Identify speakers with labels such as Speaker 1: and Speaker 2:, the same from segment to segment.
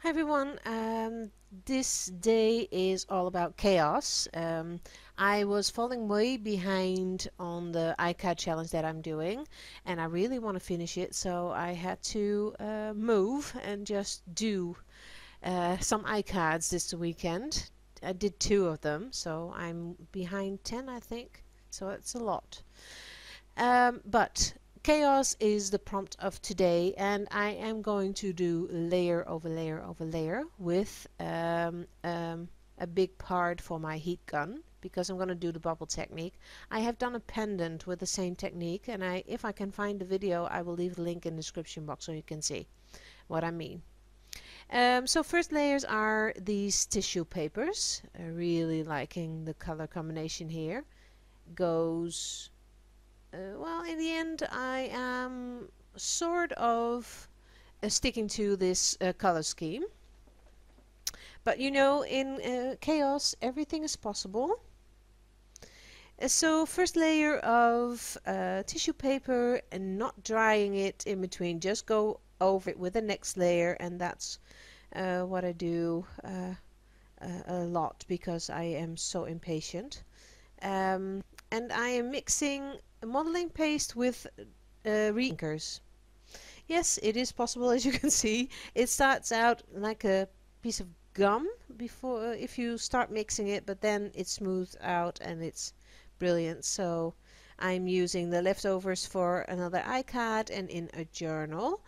Speaker 1: Hi everyone, this day is all about chaos. I was falling way behind on the ICAD challenge that I'm doing, and I really want to finish it, so I had to move and just do some ICADs this weekend. I did 2 of them, so I'm behind 10, I think, so it's a lot. But chaos is the prompt of today, and I am going to do layer over layer over layer with a big part for my heat gun because I'm going to do the bubble technique. I have done a pendant with the same technique, and if I can find the video, I will leave the link in the description box so you can see what I mean. So first layers are these tissue papers. Really liking the color combination here. Goes well, in the end, I am sort of sticking to this color scheme. But you know, in chaos, everything is possible. So first layer of tissue paper and not drying it in between. Just go over it with the next layer, and that's what I do a lot because I am so impatient. And I am mixing modeling paste with re-inkers. Yes, it is possible, as you can see. It starts out like a piece of gum before if you start mixing it, but then it smooths out and it's brilliant. So I'm using the leftovers for another ICAD and in a journal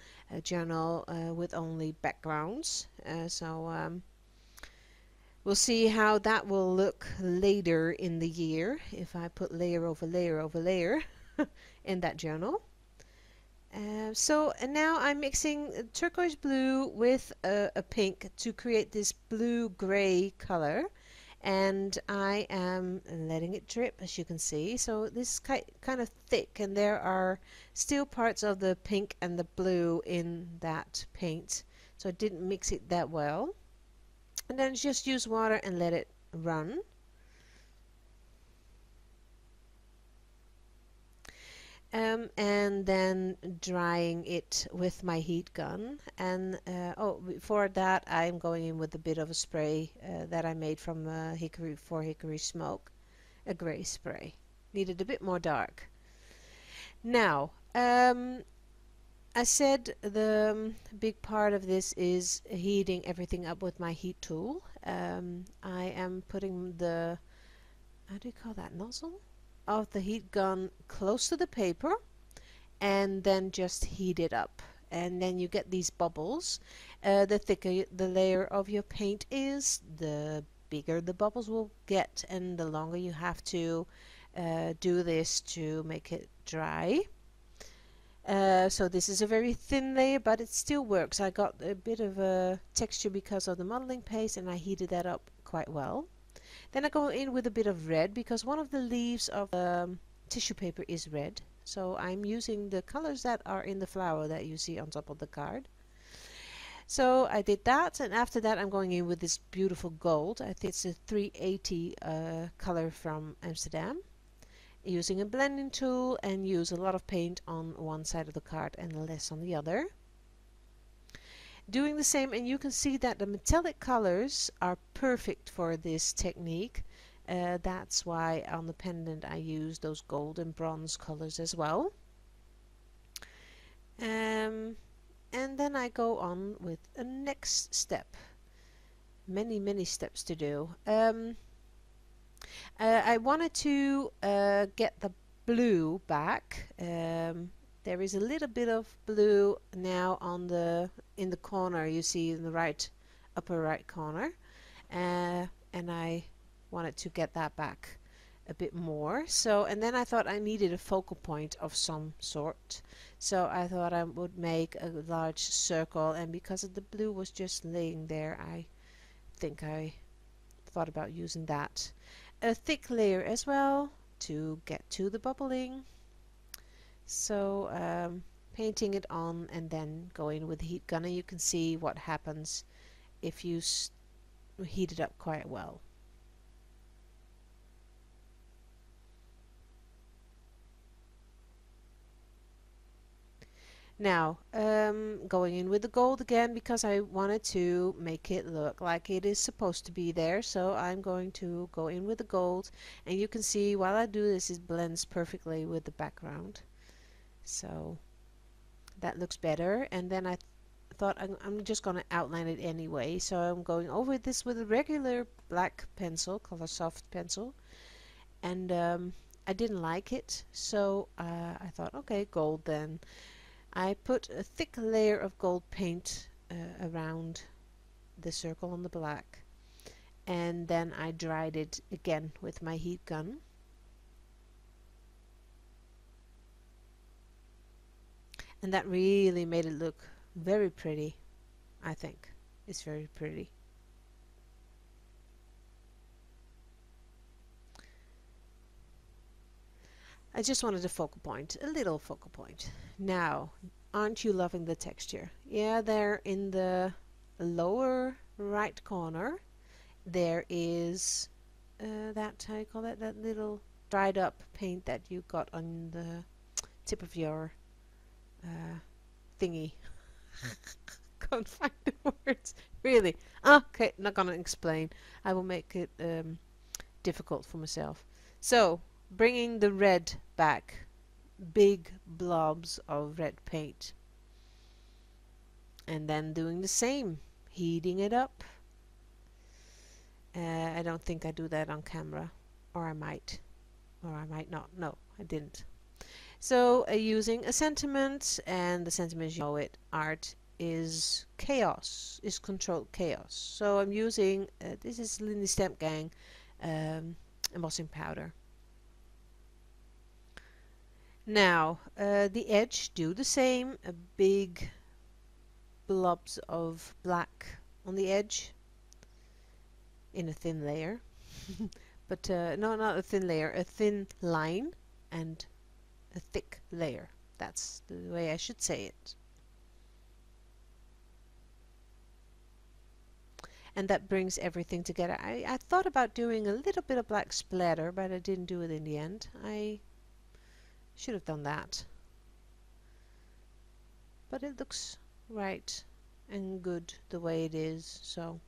Speaker 1: with only backgrounds. We'll see how that will look later in the year if I put layer over layer over layer in that journal. And now I'm mixing turquoise blue with a pink to create this blue-gray color, and I am letting it drip, as you can see. So this is kind of thick, and there are still parts of the pink and the blue in that paint, so I didn't mix it that well. And then just use water and let it run. And then drying it with my heat gun. And before that, I'm going in with a bit of a spray that I made from hickory smoke, a gray spray. Needed a bit more dark. Now, I said the big part of this is heating everything up with my heat tool. I am putting the, how do you call that, nozzle? Of the heat gun close to the paper and then just heat it up, and then you get these bubbles. The thicker the layer of your paint is, the bigger the bubbles will get, and the longer you have to do this to make it dry. So this is a very thin layer, but it still works. I got a bit of a texture because of the modeling paste, and I heated that up quite well. Then I go in with a bit of red because one of the leaves of the tissue paper is red. So I'm using the colors that are in the flower that you see on top of the card. So I did that, and after that I'm going in with this beautiful gold. I think it's a 380 color from Amsterdam. Using a blending tool and use a lot of paint on one side of the card and less on the other. Doing the same, and you can see that the metallic colors are perfect for this technique. That's why on the pendant I use those gold and bronze colors as well. And then I go on with a next step. Many steps to do. I wanted to get the blue back. There is a little bit of blue now on in the corner, you see in the upper right corner, and I wanted to get that back a bit more. So, and then I thought I needed a focal point of some sort, so I thought I would make a large circle, and because the blue was just laying there, I think I thought about using that. A thick layer as well to get to the bubbling. So painting it on and then go in with the heat gun, and you can see what happens if you heat it up quite well. Now, going in with the gold again because I wanted to make it look like it is supposed to be there. So I'm going to go in with the gold, and you can see while I do this, it blends perfectly with the background. So that looks better. And then I thought I'm just going to outline it anyway. So I'm going over this with a regular black pencil, color soft pencil. And I didn't like it, so I thought, okay, gold then. I put a thick layer of gold paint around the circle on the black, and then I dried it again with my heat gun. And that really made it look very pretty, I think. It's very pretty. I just wanted a focal point, a little focal point. Now, aren't you loving the texture? Yeah, there in the lower right corner, there is that, how you call it, that little dried up paint that you got on the tip of your thingy. Can't find the words. Really. Okay, not gonna explain. I will make it difficult for myself. So, bringing the red back, big blobs of red paint, and then doing the same, heating it up. I don't think I do that on camera, or I might not. No, I didn't. So using a sentiment, and the sentiment, you know it, art is chaos, is controlled chaos. So I'm using, this is Lindy Stamp Gang embossing powder. Now, the edge, do the same, big blobs of black on the edge in a thin layer. But no, not a thin layer, a thin line and a thick layer. That's the way I should say it. And that brings everything together. I thought about doing a little bit of black splatter, but I didn't do it in the end. I should have done that. But it looks right and good the way it is, so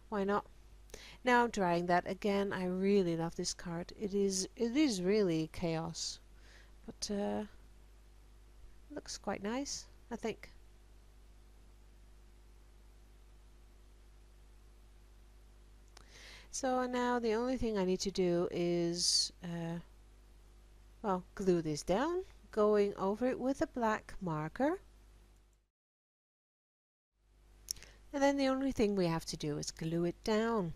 Speaker 1: why not? Now I'm drying that again. I really love this card. It is really chaos, but looks quite nice, I think. So now the only thing I need to do is well, glue this down, going over it with a black marker. And then the only thing we have to do is glue it down.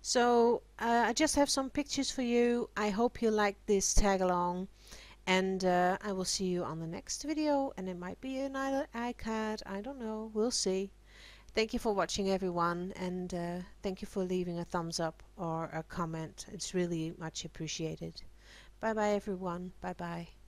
Speaker 1: So I just have some pictures for you. I hope you like this tag along, and I will see you on the next video, and it might be another ICAD, I don't know, we'll see. Thank you for watching, everyone, and thank you for leaving a thumbs up or a comment. It's really much appreciated. Bye bye, everyone. Bye bye.